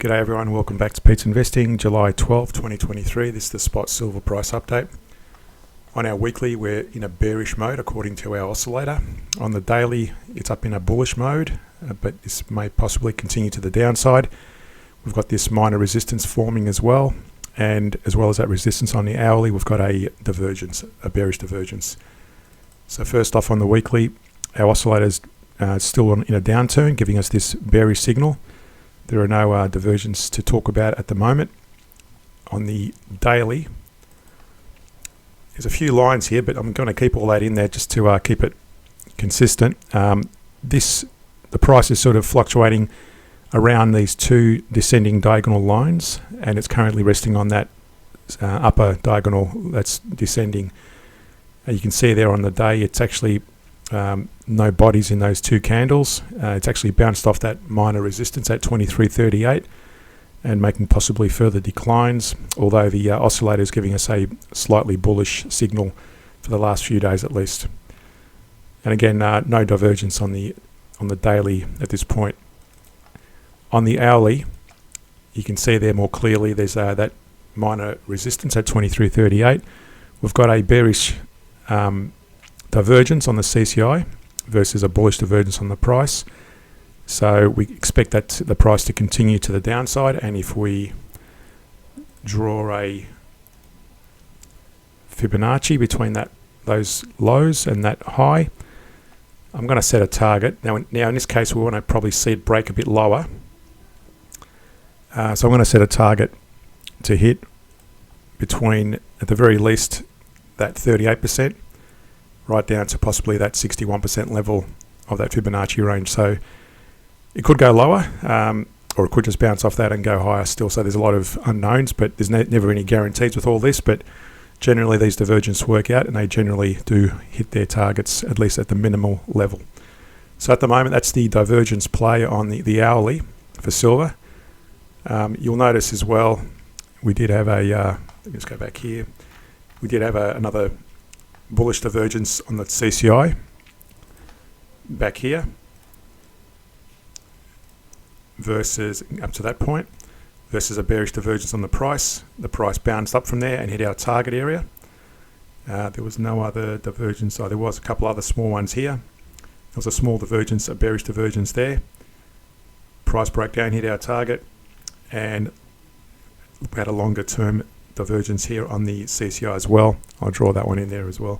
G'day everyone, welcome back to Pete's Investing, July 12, 2023. This is the spot silver price update. On our weekly, we're in a bearish mode according to our oscillator. On the daily, it's up in a bullish mode, but this may possibly continue to the downside. We've got this minor resistance forming as well, and as well as that resistance on the hourly, we've got a divergence, a bearish divergence. So first off on the weekly, our oscillator's still in a downturn, giving us this bearish signal. There are no divergence to talk about at the moment. On the daily, there's a few lines here, but I'm going to keep all that in there just to keep it consistent. The price is sort of fluctuating around these two descending diagonal lines, and it's currently resting on that upper diagonal that's descending. You can see there on the day, it's actually no bodies in those two candles. It's actually bounced off that minor resistance at 23.38 and making possibly further declines, although the oscillator is giving us a slightly bullish signal for the last few days at least. And again, no divergence on the daily at this point. On the hourly, you can see there more clearly there's that minor resistance at 23.38. We've got a bearish divergence on the CCI versus a bullish divergence on the price. So we expect that the price to continue to the downside, and if we draw a Fibonacci between those lows and that high, I'm going to set a target. Now in this case we want to probably see it break a bit lower. So I'm going to set a target to hit between, at the very least, that 38%, right down to possibly that 61% level of that Fibonacci range. So it could go lower, or it could just bounce off that and go higher still. So there's a lot of unknowns, but there's never any guarantees with all this. But generally these divergences work out, and they generally do hit their targets, at least at the minimal level. So at the moment, that's the divergence play on the hourly for silver. You'll notice as well, we did have a, let's go back here, we did have another bullish divergence on the CCI back here versus up to that point, versus a bearish divergence on the price. The price bounced up from there and hit our target area. There was no other divergence. There was a couple other small ones here. There was a small divergence, a bearish divergence there. Price broke down, hit our target, and we had a longer term divergence here on the CCI as well. I'll draw that one in there as well,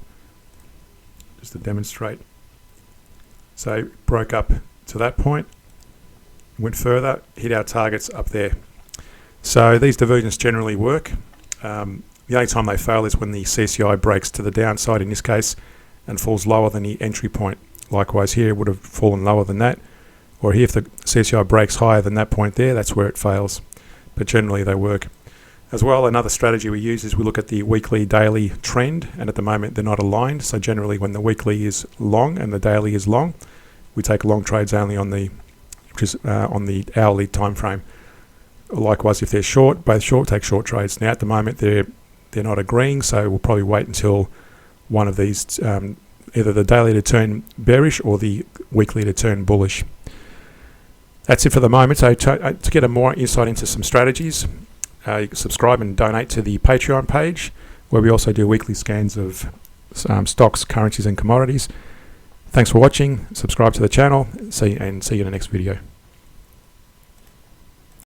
just to demonstrate. So broke up to that point, went further, hit our targets up there. So these divergences generally work. The only time they fail is when the CCI breaks to the downside in this case and falls lower than the entry point. Likewise here, it would have fallen lower than that. Or here, if the CCI breaks higher than that point there, that's where it fails. But generally they work. As well, another strategy we use is we look at the weekly, daily trend, and at the moment they're not aligned. So generally when the weekly is long and the daily is long, we take long trades only on the hourly time frame. Likewise, if they're short, both short, take short trades. Now at the moment they're not agreeing, so we'll probably wait until one of these, either the daily to turn bearish or the weekly to turn bullish. That's it for the moment. So to get a more insight into some strategies, you can subscribe and donate to the Patreon page, where we also do weekly scans of stocks, currencies and commodities. Thanks for watching. Subscribe to the channel. See you in the next video.